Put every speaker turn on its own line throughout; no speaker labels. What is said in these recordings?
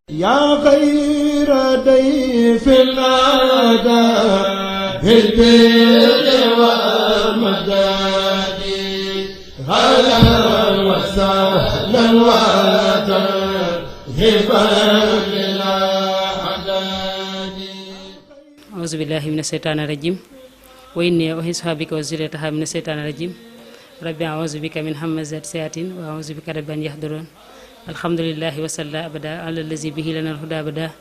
yaa xayra dayfin ataa bil birri wal madadi ahlan wa sahlan wa tarhiban lil a'dadi.
Auzu billahi mina shaytaani rajim wa inni u'iizuha bika wa zurriyyataha mina shaytaani rajim rabbi a'uuzu bika min hamazati shayatin wa a'uuzu bika rabbi an yahdurun. Alhamdulillahi wa salla abada ala allazi bihi lana alhuda abada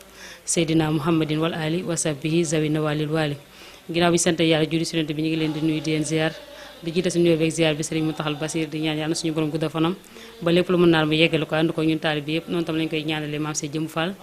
seydina muhammadin wal ali wa sahbihi zawina walil wali. Ginnaaw bi sant yàlla julli ci Yonent bi ñu ngi leen di nuyu di leen ziar di jiite suñu nuyoo beeg ziar bi Serigne Mountakha Bassir di ñaan yàlla suñu borom gudda fanam ba lépp lu mën naal mu yeggale ko ànd ko ñun taalibe yëpp noonu tam lañ koy ñaanale maam Sey Jëmmu Fall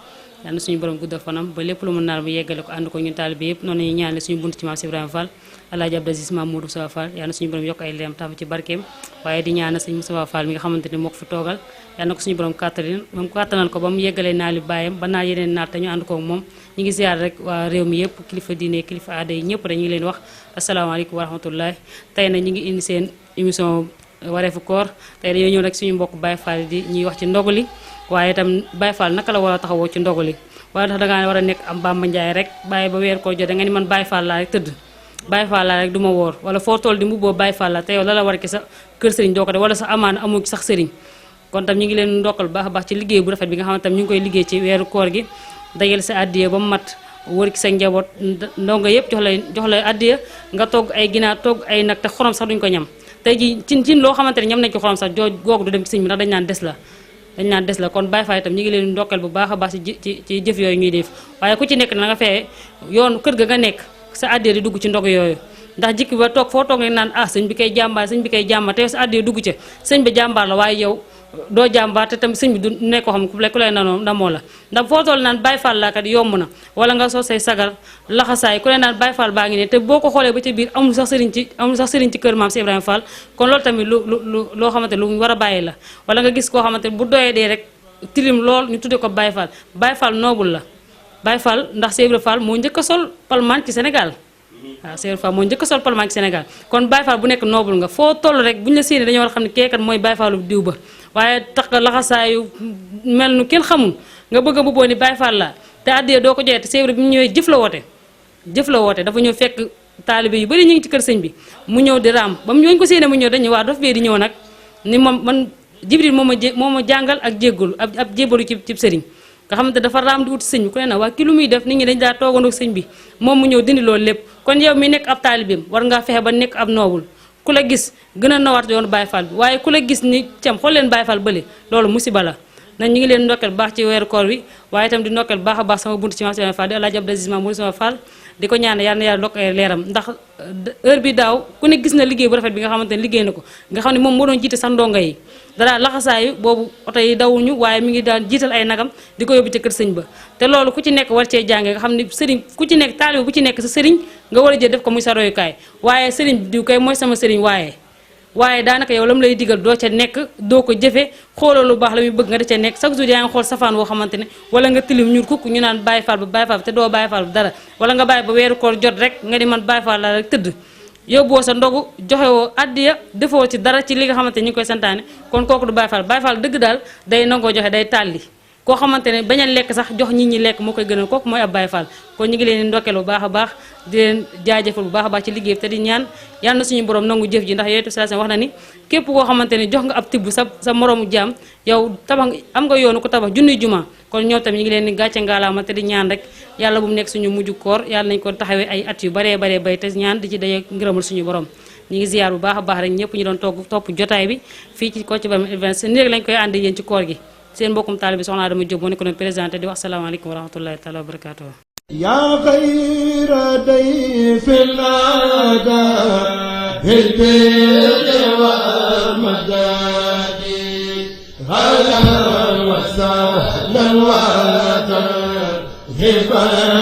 yàlla suñu borom gudda fanam ba lépp lu mën naal mu yeggale ko ànd ko ñun taalibe yëpp noonu lañuy ñaanale suñu bunt ci maam Sey Ibrahima Fall Alaaji Abdou Aziz Maam Modou Moustapha Fall yàlla suñu borom yokk ay leeram taaf ci barkeem waaye di ñaanal Serigne Moustapha Fall mi nga xamante ni moo ko fi toogal yàlla na ko suñu borom kàttanal ko ba mu yeggalee naali baayam ba naa yeneen naal te ñu ànd ko moom ñu ngi ziar rek waa réew mi yëpp kilifa diine kilifa aada yi ñëpp dañu ngi leen wax asalaamaaleykum wa rahmatullahi tey na ñu ngi indi seen émission wareefu koor tey dañoo ñëw rek suñu mbokk Baye Fall di ñuy wax ci ndogali waaye itam Baye Fall naka la war a taxawoo ci ndogali waaye tax dangaa war a nekk am Bamba Njaay rek bàyyi ba weer koor jot da nga ni man Baye Fall laa rek tëdd Baye Fall laa rek du ma woor wala foo toll di mbubboo Baye Fall la te yow la la war ki sa kër sëriñ doo ko def wala sa amaana amoo ci sax sëriñ kon tam ñu ngi leen ndokkal baax a baax ci liggéey bu rafet bi nga xam ne tam ñu ngi koy liggéey ci weeru koor gi dajale sa addiya ba mu mat wër ki sa njaboot ndongo yëpp jox la addiya nga togg ay ginaar togg ay nag te xorom sax duñ ko ñam tey ji cin loo xamante ne ñam nañ ko xorom sax googu du dem ci sëñ bi ndax dañ naan des la kon Baye Fall itam ñu ngi leen ndokkal bu baax a baax ci jëf yooyu ñuy def waaye ku ci nekk na nga fee yoon kër ga nga nekk sa addiya di dugg ci ndog yooyu ndax jikki ba toog foo toog ne naan sëñ bi koy jàmbaar te yow sa addiya dugg ca sëñ bi jàmbaar la waaye yow doo jàmbaar te tamit sëñ bi du nekk ko xam ku lay namoo la ndax foo toll naan Baye Fall laa kat yomb na wala nga soo say sagar laxasaay ku lay naan Baye Fall baa ngi ne te boo ko xoolee ba ca biir amul sax sëriñ ci kër maam si Ibrahima Fall kon loolu tamit loo xamante lu war a bàyyi la wala nga gis koo xamante bu doyee dee rek tilim lool ñu tuddee ko Baye Fall noobul la Baye Fall ndax Cheikh Ibrahima Fall moo njëkk a sol palmaan ci Sénégal waaw Cheikh Ibrahima Fall moo njëkk a sol palmaan ci Sénégal kon Baye Fall bu nekk noobul nga foo toll rek bu ñu la séenee dañoo war a xam ne keekat mooy Baye Fallu diw ba waaye tax nga laxasaayu mel nu kenn xamul nga bëgg a bubboo ni Baye Fall la te àddee doo ko joxe te Cheikh Ibrahima bi mu ñëwee jëf la woote dafa ñëw fekk taalibe yu bari ñu ngi ci kër sëñ bi mu ñëw di raam ba mu ñooñu ko séenee mu ñëw dañu waa dof bee di ñëw nag ni man Jibril moo ma jàngal ak jéggalu ab jébbalu ci sëriñ nga xamante dafa raam di wuti sëñ bi ku ne na waa ki lu muy def nit ñi dañ daa toogandoo sëñ bi moom mu ñëw dindi loolu lépp kon yow mi nekk ab taalibeem war ngaa fexe ba nekk ab noobul ku la gis gën a nawaat yoonu Baye Fall bi waaye ku la gis ni cam xool leen Baye Fall bële loolu musiba la nañ ñu ngi leen ndokkeel baax ci weeru koor wi waaye itam di ndokkeel baax a baax sama bunt ci maam Sey Fall di Alaaji Abdou Aziz Maam Modou Moustapha Fall di ko ñaan yàlla na yàlla lokk ay leeram ndax heure bi daaw ku ne gis na liggéey bu rafet bi nga xamante ne liggéey na ko nga xam ne moom moo doon jiite sax ndongo yi dara laxasaayu boobu oto yi dawuñu waaye mi ngi daan jiital ay nagam di ko yóbbu ca kër sëñ ba te loolu ku ci nekk war cee jànge nga xam ne sëriñ ku ci nekk taalibe bu ci nekk sa sëriñ nga war a jël def ko muy sa royukaay waaye sëriñ diw kay mooy sama sëriñ waaye daanaka yow la mu lay digal doo ca nekk doo ko jëfe xooloo lu baax la muy bëgg nga da ca nekk chaque jour yaa ngi xool safaan woo xamante ne wala nga tilim ñuul kukk ñu naan Baye Fall ba te doo Baye Fall dara wala nga bàyyi ba weeru koor jot rek nga di man Baye Fall la rek tëdd yóbboo sa ndogu joxewoo addiya defoo ci dara ci li nga xamante ne ñu ngi koy santaane kon kooku du Baye Fall dëgg daal day nangoo joxe day tàlli koo xamante ne bañ a lekk sax jox nit ñi lekk moo koy gënal kooku mooy ab Baye Fall kon ñu ngi leen di ndokkeel bu baax a baax di leen jaajëfal bu baax a baax ci liggéey bi te di ñaan yal na suñu borom nangu jëf ji ndax yooyu sallallahu wax na ni képp koo xamante ne jox nga ab tibb sa moroomu jaam yow tabax am nga yoonu ko tabax junniy juma kon ñoom tamit ñu ngi leen di gàcce ngaalaama te di ñaan rek yàlla bu mu nekk suñu mujju koor yàlla nañ ko taxawee ay at yu baree bay te ñaan di ci daje ngërëmal suñu borom ñu ngi ziyaar bu baax a baax rek ñëpp ñu doon topp jotaay bi fii ci Kocc Barma Events nii rek lañ koy ànd yéen ci koor gi seen mbokkum taalibe bi soxna Adama Diop moo nekk doon présenté di wax salaamaaleykum wa rahmatullahi taala wa barakaatuh
yaa xayra dayfin ataa bil birri wal madadi ahlan wa sahlan wa tarhiban